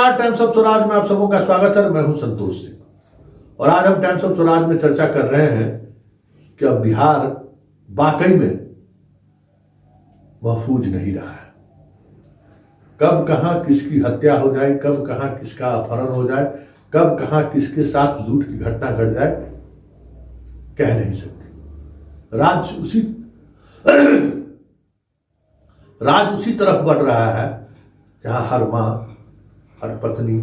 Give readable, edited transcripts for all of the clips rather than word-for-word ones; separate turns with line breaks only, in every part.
नमस्कार, times of Swaraj में आप सबों का स्वागत है। मैं हूं संतोष सिंह और आज हम टाइम्स ऑफ स्वराज में चर्चा कर रहे हैं कि अब बिहार वाकई में महफूज नहीं रहा है। कब कहां किसकी हत्या हो जाए, कब कहां किसका अपहरण हो जाए, कब कहां किसके साथ लूट की घटना घट जाए, कह नहीं सकते। राज उसी तरफ बढ़ रहा है जहां हर माँ, हर पत्नी,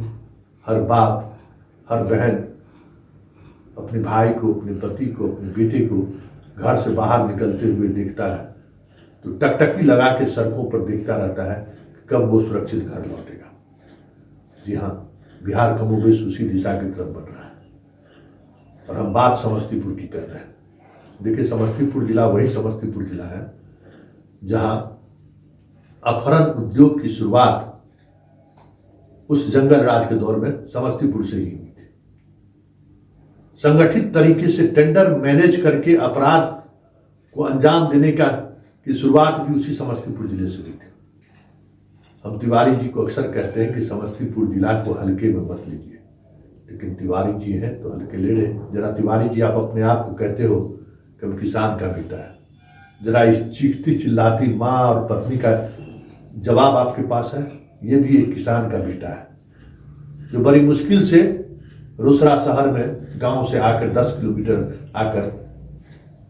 हर बाप, हर बहन अपने भाई को, अपने पति को, अपने बेटे को घर से बाहर निकलते हुए देखता है तो टकटकी लगा के सड़कों पर देखता रहता है कि कब वो सुरक्षित घर लौटेगा। जी हाँ, बिहार कमोबेश उसी दिशा की तरफ बढ़ रहा है और हम बात समस्तीपुर की कर रहे हैं। देखिए, समस्तीपुर जिला वही समस्तीपुर जिला है जहां अपहरण उद्योग की शुरुआत उस जंगल राज के दौर में समस्तीपुर से ही हुई थी। संगठित तरीके से टेंडर मैनेज करके अपराध को अंजाम देने की शुरुआत भी उसी समस्तीपुर जिले से हुई थी। हम तिवारी जी को अक्सर कहते हैं कि समस्तीपुर जिला को हल्के में मत लीजिए, लेकिन तिवारी जी हैं तो हल्के ले लें। जरा तिवारी जी, आप अपने आप को कहते हो कि हम किसान का बेटा है, जरा इस चीखती चिल्लाती माँ और पत्नी का जवाब आपके पास है। ये भी एक किसान का बेटा है जो बड़ी मुश्किल से रोसड़ा शहर में गांव से आकर 10 किलोमीटर आकर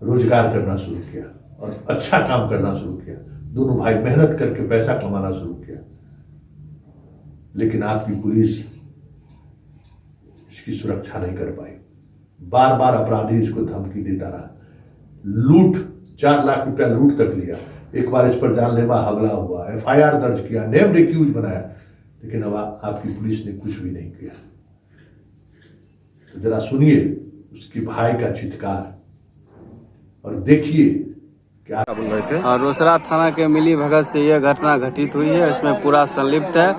रोजगार करना शुरू किया और अच्छा काम करना शुरू किया। दोनों भाई मेहनत करके पैसा कमाना शुरू किया, लेकिन आपकी पुलिस इसकी सुरक्षा नहीं कर पाई। बार बार अपराधी इसको धमकी देता रहा। लूट, 4 लाख रुपया लूट तक लिया। एक बार इस पर जानलेवा हमला हुआ, FIR दर्ज किया, नेम्ड एक्यूज बनाया, लेकिन अब आपकी पुलिस ने कुछ भी नहीं किया। तो जरा सुनिए उसके भाई का चित्कार और देखिए क्या बोल रहे थे।
और रोसड़ा थाना के मिली भगत से यह घटना घटित हुई है। इसमें पूरा संलिप्त है।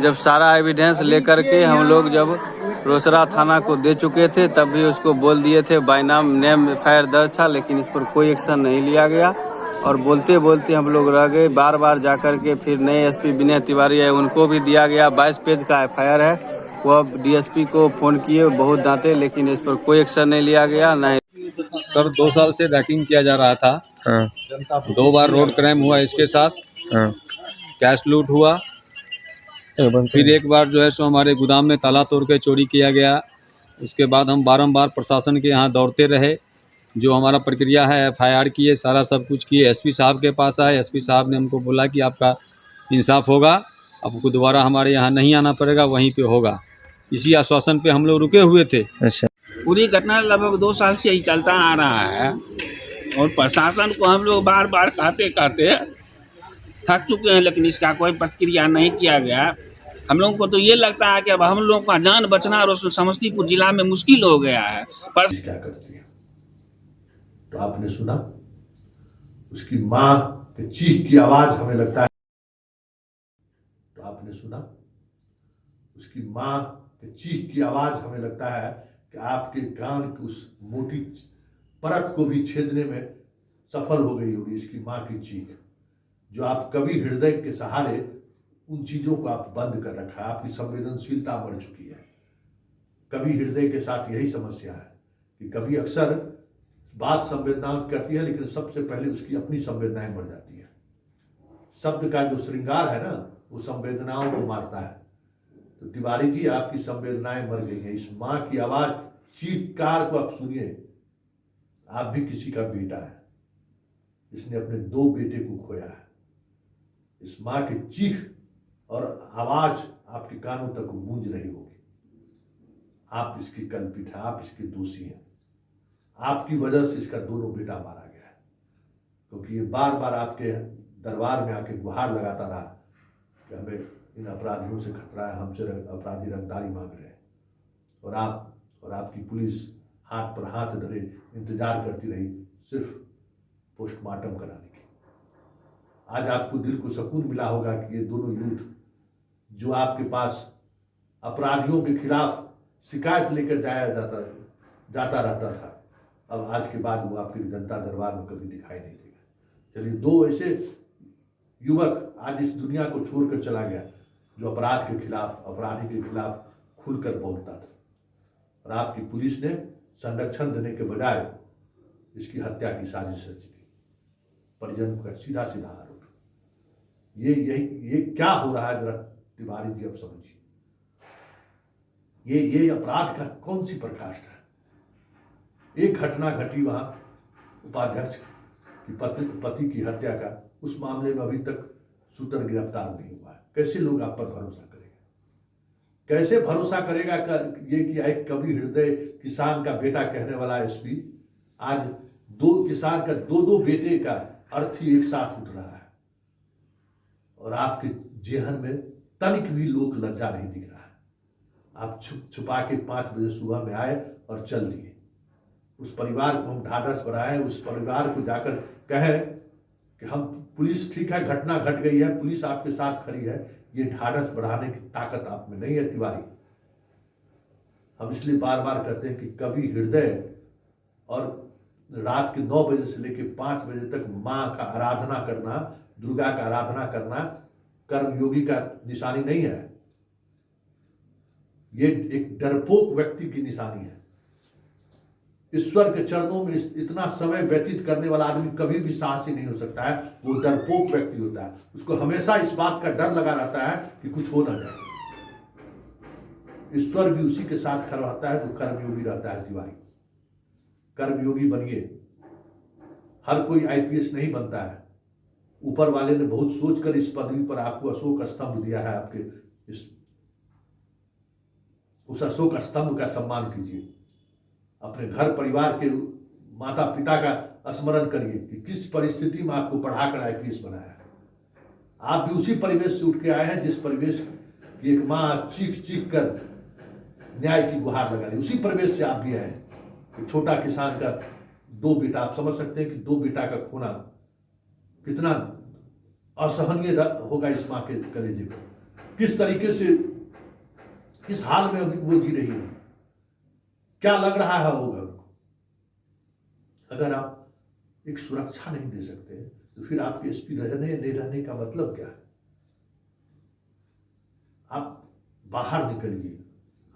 जब सारा एविडेंस लेकर के हम लोग जब रोसड़ा थाना को दे चुके थे तब भी उसको बोल दिए थे, बाय नाम नेम FIR दर्ज था, लेकिन इस पर कोई एक्शन नहीं लिया गया और बोलते बोलते हम लोग रह गए। बार बार जाकर के फिर नए SP विनय तिवारी है, उनको भी दिया गया। 22 पेज का FIR है। वह DSP को फोन किए, बहुत डांटे, लेकिन इस पर कोई एक्शन नहीं लिया गया। न
सर 2 साल से रैकिंग किया जा रहा था।
हाँ,
2 बार रोड क्राइम हुआ इसके साथ,
हाँ,
कैश लूट हुआ, फिर एक बार जो है सो हमारे गोदाम में ताला तोड़ के चोरी किया गया। उसके बाद हम बारंबार प्रशासन के यहाँ दौड़ते रहे। जो हमारा प्रक्रिया है FIR किए, सारा सब कुछ किए। SP साहब के पास आए। SP साहब ने हमको बोला कि आपका इंसाफ होगा, आपको दोबारा हमारे यहाँ नहीं आना पड़ेगा, वहीं पे होगा। इसी आश्वासन पे हम लोग रुके हुए थे।
अच्छा।
पूरी घटना लगभग 2 साल से ही चलता आ रहा है और प्रशासन को हम लोग बार बार कहते थक चुके हैं, लेकिन इसका कोई प्रतिक्रिया नहीं किया गया। हम लोगों को तो ये लगता है कि अब हम लोगों का जान बचना और समस्तीपुर जिला में मुश्किल हो गया है। पर
क्या करती है तो आपने सुना उसकी मां के चीख की आवाज, हमें लगता है तो आपने सुना उसकी मां के चीख की आवाज, हमें लगता है कि आपके कान की उस मोटी परत को भी छेदने में सफल हो गई होगी। इसकी मां की चीख, जो आप कभी हृदय के सहारे उन चीजों को आप बंद कर रखा है। आपकी संवेदनशीलता बढ़ चुकी है। कभी हृदय के साथ यही समस्या है कि कभी अक्सर बात संवेदनाओं करती है, लेकिन सबसे पहले उसकी अपनी संवेदनाएं बढ़ जाती है। शब्द का जो श्रृंगार है ना, वो संवेदनाओं को मारता है। तो तिवारी जी, आपकी संवेदनाएं मर गई हैं। इस मां की आवाज, चीत्कार को आप सुनिए। आप भी किसी का बेटा है, इसने अपने 2 बेटे को खोया है। इस मां की चीख और आवाज आपके कानों तक गूंज रही होगी। आप इसकी कल्पित है, आप इसके दोषी हैं। आपकी वजह से इसका दोनों बेटा मारा गया है, क्योंकि ये बार बार आपके दरबार में आके गुहार लगाता रहा कि हमें इन अपराधियों से खतरा है, हमसे अपराधी रंगदारी मांग रहे हैं। और आप और आपकी पुलिस हाथ पर हाथ धरे इंतजार करती रही सिर्फ पोस्टमार्टम कराने की। आज आपको दिल को सुकून मिला होगा कि ये दोनों यूथ जो आपके पास अपराधियों के खिलाफ शिकायत लेकर जाता रहता था, अब आज के बाद वो आपके जनता दरबार में कभी दिखाई नहीं देगा। चलिए, 2 ऐसे युवक आज इस दुनिया को छोड़कर चला गया जो अपराध के खिलाफ, अपराधी के खिलाफ खुलकर बोलता था। और आपकी पुलिस ने संरक्षण देने के बजाय इसकी हत्या की साजिश रची थी। परिजन का सीधा सीधा आरोप। ये क्या हो रहा है, जरा तिवारी जी अब समझिए। ये अपराध का कौन सी प्रकाष्ठा है। एक घटना घटी वहां उपाध्यक्ष की पति की हत्या का, उस मामले में अभी तक शूटर गिरफ्तार नहीं हुआ है। कैसे लोग आप पर भरोसा करेगा? कैसे भरोसा करेगा ये कि एक कवि हृदय किसान का बेटा कहने वाला एसपी आज दो किसान का दो बेटे का अर्थी एक साथ उठ रहा है, और आपके जेहन में तनिक भी लोक लज्जा नहीं दिख रहा है। आप छुपा के 5 बजे सुबह में आए और चल दिए। उस परिवार को हम ढाढ़स बढ़ाएं, उस परिवार को जाकर कहें कि हम पुलिस, ठीक है घटना घट गई है, पुलिस आपके साथ खड़ी है। ये ढाढ़स बढ़ाने की ताकत आप में नहीं है तिवारी। हम इसलिए बार बार कहते हैं कि कवि हृदय और रात के 9 बजे से लेकर 5 बजे तक माँ का आराधना करना, दुर्गा का आराधना करना कर्मयोगी का निशानी नहीं है। ये एक डरपोक व्यक्ति की निशानी है। ईश्वर के चरणों में इतना समय व्यतीत करने वाला आदमी कभी भी साहसी नहीं हो सकता है। वो डरपोक व्यक्ति होता है। उसको हमेशा इस बात का डर लगा रहता है कि कुछ हो ना जाए। ईश्वर भी उसी के साथ खड़ा रहता है जो कर्मयोगी रहता है। तिवारी, कर्मयोगी बनिए। हर कोई आईपीएस नहीं बनता है। ऊपर वाले ने बहुत सोचकर इस पदवी पर आपको अशोक स्तंभ दिया है। आपके उस अशोक स्तंभ का सम्मान कीजिए। अपने घर परिवार के माता पिता का स्मरण करिए कि किस परिस्थिति में आपको पढ़ाकर आईपीएस बनाया है। आप भी उसी परिवेश से उठ के आए हैं जिस परिवेश की एक माँ चीख चीख कर न्याय की गुहार लगा रही, उसी परिवेश से आप भी आए हैं। छोटा किसान का 2 बेटा, आप समझ सकते हैं कि 2 बेटा का खोना कितना असहनीय होगा इस माँ के कलेजे को। किस तरीके से, किस हाल में अभी वो जी रही है, क्या लग रहा है होगा उनको। अगर आप एक सुरक्षा नहीं दे सकते तो फिर आपके एसपी रहने नहीं रहने का मतलब क्या है? आप बाहर निकलिए।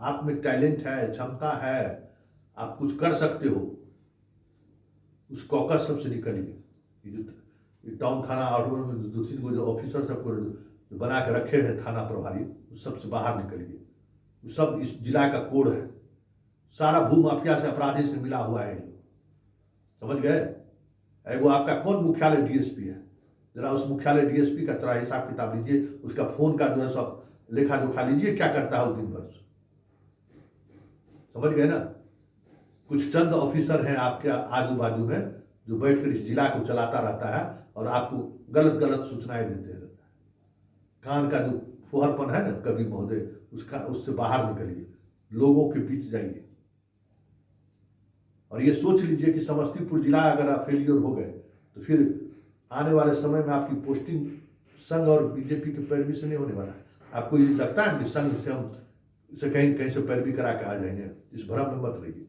आप में टैलेंट है, क्षमता है, आप कुछ कर सकते हो। उस कॉकस सबसे निकलिए। ये टाउन थाना और 2-3 गो जो ऑफिसर सबको जो बना के रखे हैं थाना प्रभारी, उस सबसे बाहर निकलिए। वो सब इस जिला का कोड है। सारा भू माफिया से, अपराधी से मिला हुआ है। समझ गए? वो आपका कौन मुख्यालय डीएसपी है? जरा उस मुख्यालय डीएसपी का थोड़ा हिसाब किताब लीजिए। उसका फोन का जो है सब लेखा जोखा लीजिए, क्या करता है वो दिन भर। समझ गए ना? कुछ चंद ऑफिसर हैं आपके आजू बाजू में जो बैठकर इस जिला को चलाता रहता है और आपको गलत गलत सूचनाएं देते रहता है। कान का जो फुहरपन है ना कवि महोदय, उससे बाहर निकलिए, लोगों के बीच जाइए। और ये सोच लीजिए कि समस्तीपुर जिला अगर आप फेलियर हो गए तो फिर आने वाले समय में आपकी पोस्टिंग संघ और बीजेपी के पैरवी से नहीं होने वाला है। आपको ये लगता है कि संघ से हम से कहीं से पैरवी करा के आ जाएंगे? इस भ्रम में मत रहिए।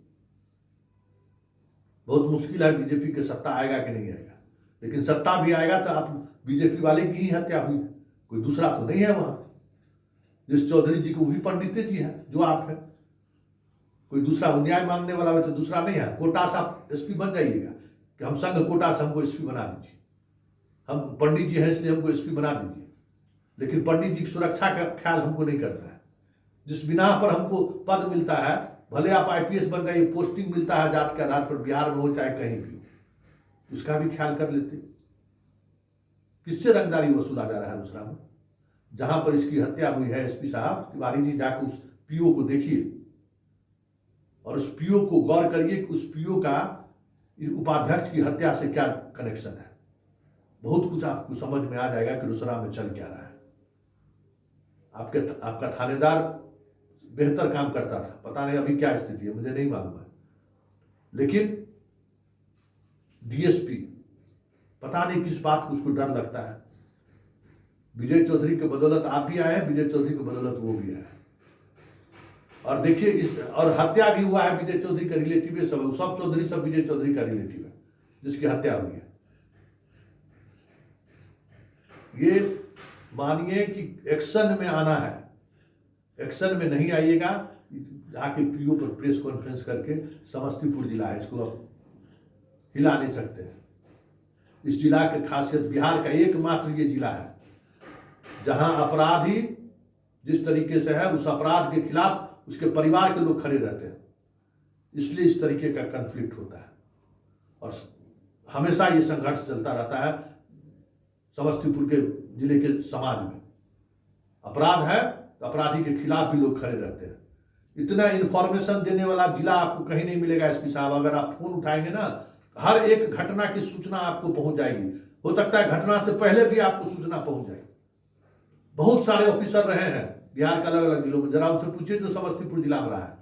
बहुत मुश्किल है बीजेपी के सत्ता आएगा कि नहीं आएगा। लेकिन सत्ता भी आएगा तो आप बीजेपी वाले की ही हत्या हुई, कोई दूसरा तो नहीं है वहां। जिस चौधरी जी को भी पंडित जी है जो आप है, कोई दूसरा न्याय मांगने वाला तो दूसरा नहीं है। कोटा से आप एसपी बन जाइएगा कि हम संघ कोटा से हमको एसपी बना दीजिए, हम पंडित जी हैं इसलिए हमको एसपी बना दीजिए। लेकिन पंडित जी की सुरक्षा का ख्याल हमको नहीं करता है। जिस बिना पर हमको पद मिलता है, भले आप आईपीएस बन जाइए, पोस्टिंग मिलता है जात के आधार पर, बिहार में हो चाहे कहीं भी, उसका भी ख्याल कर लेते। किससे रंगदारी वसूला जा रहा है दूसरा में? जहां पर इसकी हत्या हुई है एसपी साहब तिवारी जी, जाकर उस पीओ को देखिए और उस पीओ को गौर करिए कि उस पीओ का इस उपाध्यक्ष की हत्या से क्या कनेक्शन है। बहुत कुछ आपको समझ में आ जाएगा कि रोसड़ा में चल क्या रहा है। आपका थानेदार बेहतर काम करता था, पता नहीं अभी क्या स्थिति है, मुझे नहीं मालूम है। लेकिन डीएसपी पता नहीं किस बात को उसको डर लगता है। विजय चौधरी के बदौलत आप भी आए हैं, विजय चौधरी के बदौलत वो भी आए। और देखिए और हत्या भी हुआ है विजय चौधरी का रिलेटिव है, सब चौधरी सब विजय चौधरी का रिलेटिव है जिसकी हत्या हुई है। ये मानिए कि एक्शन में आना है, एक्शन में नहीं आइएगा, जाके पीओ पर प्रेस कॉन्फ्रेंस करके समस्तीपुर जिला है, इसको अब हिला नहीं सकते। इस जिला की खासियत, बिहार का एकमात्र ये जिला है जहां अपराधी जिस तरीके से है, उस अपराध के खिलाफ उसके परिवार के लोग खड़े रहते हैं, इसलिए इस तरीके का कन्फ्लिक्ट होता है और हमेशा ये संघर्ष चलता रहता है समस्तीपुर के जिले के समाज में। अपराध है तो अपराधी के खिलाफ भी लोग खड़े रहते हैं। इतना इन्फॉर्मेशन देने वाला जिला आपको कहीं नहीं मिलेगा एसपी साहब। अगर आप फोन उठाएंगे ना, हर एक घटना की सूचना आपको पहुंच जाएगी। हो सकता है घटना से पहले भी आपको सूचना पहुंच जाए। बहुत सारे ऑफिसर रहे हैं बिहार के अलग अलग जिलों में, जरा उनसे पूछिए जो समस्तीपुर जिला में रहा है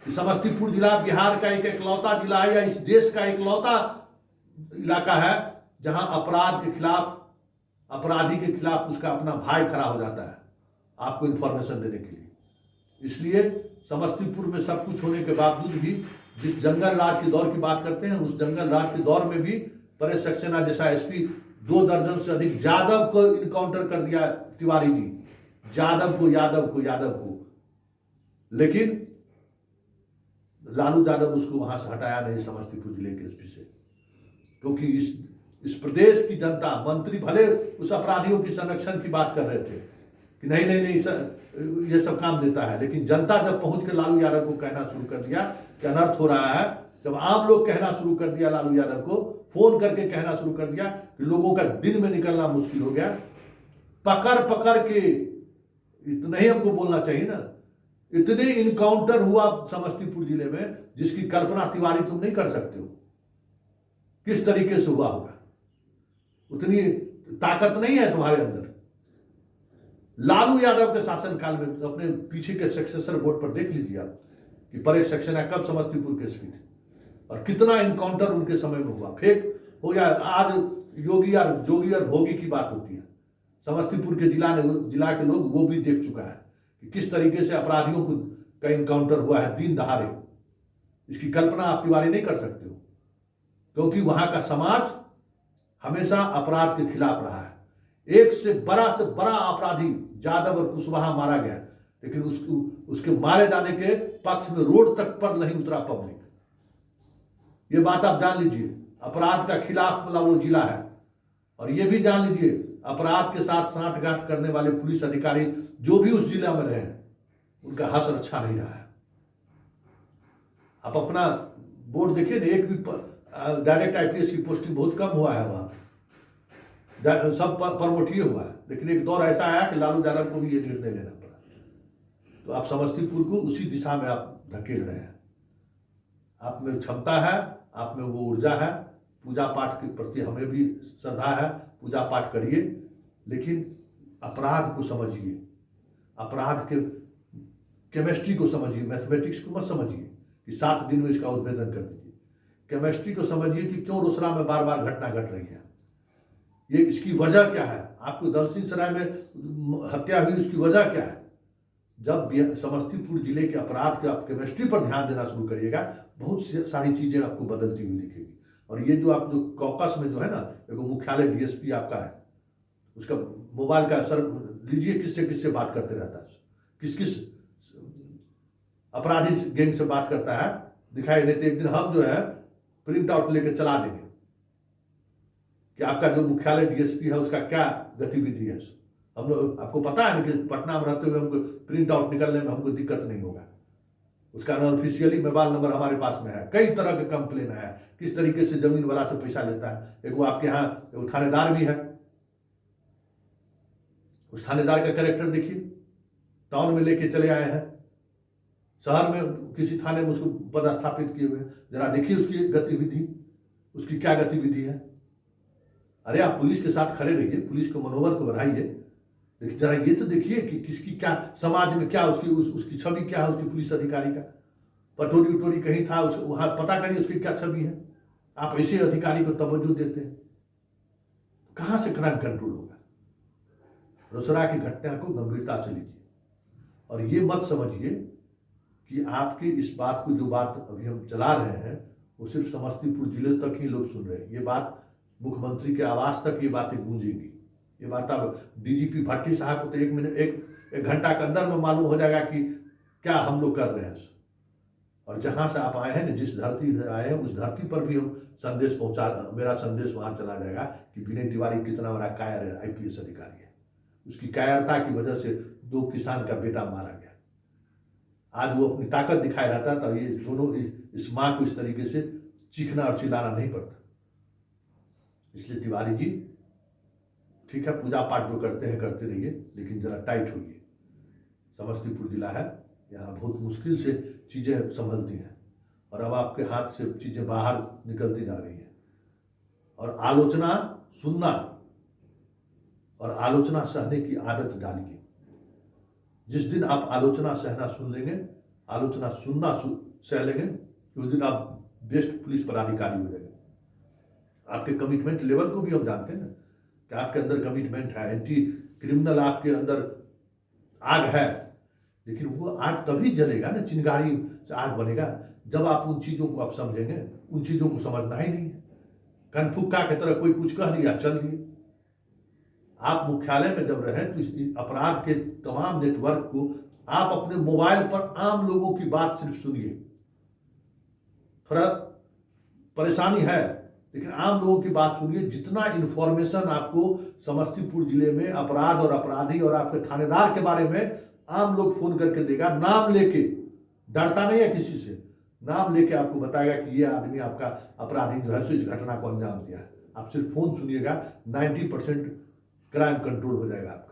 कि समस्तीपुर जिला बिहार का एक इकलौता जिला है या इस देश का इकलौता इलाका है जहां अपराध के खिलाफ, अपराधी के खिलाफ उसका अपना भाई खड़ा हो जाता है आपको इंफॉर्मेशन देने के लिए। इसलिए समस्तीपुर में सब कुछ होने के बावजूद भी जिस जंगल राज के दौर की बात करते हैं, उस जंगल राज के दौर में भी परेश सक्सेना जैसा एसपी 2 दर्जन से अधिक यादव को इनकाउंटर कर दिया तिवारी जी, यादव को, लेकिन लालू यादव उसको वहां से हटाया नहीं समस्तीपुर जिले के एसपी से, क्योंकि इस प्रदेश की जनता, मंत्री भले उस अपराधियों की संरक्षण की बात कर रहे थे कि नहीं ये सब काम देता है, लेकिन जनता जब पहुंच के लालू यादव को कहना शुरू कर दिया कि अनर्थ हो रहा है, जब आम लोग कहना शुरू कर दिया लालू यादव को, फोन करके कहना शुरू कर दिया कि लोगों का दिन में निकलना मुश्किल हो गया, पकड़ के, इतना ही हमको बोलना चाहिए ना, इतने इनकाउंटर हुआ समस्तीपुर जिले में जिसकी कल्पना तिवारी तुम नहीं कर सकते हो किस तरीके से हुआ होगा। उतनी ताकत नहीं है तुम्हारे अंदर। लालू यादव के शासनकाल में अपने पीछे के सक्सेसर बोर्ड पर देख लीजिए आप कि परेश सक्सेना कब समस्तीपुर के एसपी थे और कितना इनकाउंटर उनके समय में हुआ। फेक हो या आज जोगी और भोगी की बात होती है, समस्तीपुर के जिला के लोग वो भी देख चुका है कि किस तरीके से अपराधियों का इनकाउंटर हुआ है दिन दहाड़े। इसकी कल्पना आप तिवारी नहीं कर सकते हो, क्योंकि वहां का समाज हमेशा अपराध के खिलाफ रहा है। एक से बड़ा अपराधी यादव और कुशवाहा मारा गया, लेकिन उसके मारे जाने के पक्ष में रोड तक पर नहीं उतरा पब्लिक। ये बात आप जान लीजिए, अपराध का खिलाफ वाला वो जिला है। और ये भी जान लीजिए, अपराध के साथ सांठगांठ करने वाले पुलिस अधिकारी जो भी उस जिला में रहे उनका हश्र अच्छा नहीं रहा है। आप अपना बोर्ड देखिए, एक भी डायरेक्ट आईपीएस की पोस्टिंग बहुत कम हुआ है वहां, सब प्रमोट ही हुआ है। लेकिन एक दौर ऐसा आया कि लालू यादव को भी ये निर्णय लेना पड़ा। तो आप समस्तीपुर को उसी दिशा में आप धकेल रहे हैं। आप में क्षमता है, आप में वो ऊर्जा है, पूजा पाठ के प्रति हमें भी श्रद्धा है, पूजा पाठ करिए, लेकिन अपराध को समझिए, अपराध के केमिस्ट्री को समझिए। मैथमेटिक्स को मत समझिए कि 7 दिन में इसका उद्भेदन कर दीजिए। केमिस्ट्री को समझिए कि क्यों रोसड़ा में बार बार घटना घट रही है, ये इसकी वजह क्या है। आपको दलसिंह सराय में हत्या हुई, उसकी वजह क्या है। जब समस्तीपुर जिले के अपराध के आप केमिस्ट्री पर ध्यान देना शुरू करिएगा, बहुत सारी चीजें आपको बदलती हुई दिखेगी। और ये जो आप जो कॉकस में जो है ना, एक मुख्यालय डीएसपी आपका है, उसका मोबाइल का सर लीजिए, किससे बात करते रहता है, किस अपराधी गैंग से बात करता है, दिखाई नहीं। तो एक दिन हम जो है प्रिंट आउट लेकर चला देंगे कि आपका जो मुख्यालय डीएसपी है उसका क्या गतिविधि है। हम लोग, आपको पता है ना कि पटना में रहते हुए हमको प्रिंट आउट निकलने में हमको दिक्कत नहीं होगा। उसका ऑफिशियली मोबाइल नंबर हमारे पास में है। कई तरह के कंप्लेन है, किस तरीके से जमीन वाला से पैसा लेता है। एक वो आपके यहाँ एक थानेदार भी है, उस थानेदार का कैरेक्टर देखिए, टाउन में लेके चले आए हैं, शहर में किसी थाने में उसको पदस्थापित किए हुए। जरा देखिए उसकी गतिविधि, उसकी क्या गतिविधि है। अरे आप पुलिस के साथ खड़े रहिए, पुलिस को मनोबल को बढ़ाइए, लेकिन जरा ये तो देखिए कि किसकी क्या समाज में क्या उसकी छवि क्या है, उसकी पुलिस अधिकारी का। पटोरी उटोरी कहीं था, वहां पता करिए उसकी क्या छवि है। आप ऐसे अधिकारी को तवज्जो देते हैं, कहां से क्राइम कंट्रोल होगा। रोसड़ा की घटना को गंभीरता से लीजिए और ये मत समझिए कि आपके इस बात को, जो बात अभी हम चला रहे हैं, वो सिर्फ समस्तीपुर जिले तक ही लोग सुन रहे हैं। ये बात मुख्यमंत्री के आवास तक ये बातें गूंजेंगी। ये बात अब डीजीपी भट्टी साहब को तो एक घंटा के अंदर में मालूम हो जाएगा कि क्या हम लोग कर रहे हैं। और जहाँ से आप आए हैं ना, जिस धरती से आए हैं उस धरती पर भी हम संदेश पहुँचा, मेरा संदेश वहाँ चला जाएगा कि विनय तिवारी कितना बड़ा कायर है, IPS अधिकारी है। उसकी कायरता की वजह से 2 किसान का बेटा मारा गया। आज वो अपनी ताकत दिखाए रहता तो ये दोनों इस माँ को इस तरीके से चीखना और चिल्लाना नहीं पड़ता। इसलिए तिवारी जी ठीक है, पूजा पाठ जो करते हैं करते रहिए, लेकिन जरा टाइट होइए। समस्तीपुर जिला है, यहाँ बहुत मुश्किल से चीज़ें संभलती हैं और अब आपके हाथ से चीज़ें बाहर निकलती जा रही हैं। और आलोचना सुनना और आलोचना सहने की आदत डालिए। जिस दिन आप आलोचना सहना सुन लेंगे, आलोचना सुनना सह लेंगे, उस दिन आप बेस्ट पुलिस पदाधिकारी हो जाएंगे। आपके कमिटमेंट लेवल को भी हम जानते हैं ना कि आपके अंदर कमिटमेंट है, एंटी क्रिमिनल आपके अंदर आग है। लेकिन वो आग तभी जलेगा ना, चिंगारी से आग बनेगा, जब आप उन चीज़ों को आप समझेंगे। उन चीज़ों को समझना ही नहीं है। कनफुक्का की तरह कोई कुछ कह दिया चल दिए। आप मुख्यालय में जब रहें तो इस अपराध के तमाम नेटवर्क को आप अपने मोबाइल पर आम लोगों की बात सिर्फ सुनिए। थोड़ा परेशानी है, लेकिन आम लोगों की बात सुनिए। जितना इन्फॉर्मेशन आपको समस्तीपुर जिले में अपराध और अपराधी और आपके थानेदार के बारे में आम लोग फोन करके देगा, नाम लेके, डरता नहीं है किसी से, नाम लेके आपको बताएगा कि ये आदमी आपका अपराधी जो है सो इस घटना को अंजाम दिया है। आप सिर्फ फोन सुनिएगा, 90% क्राइम कंट्रोल हो जाएगा आपका।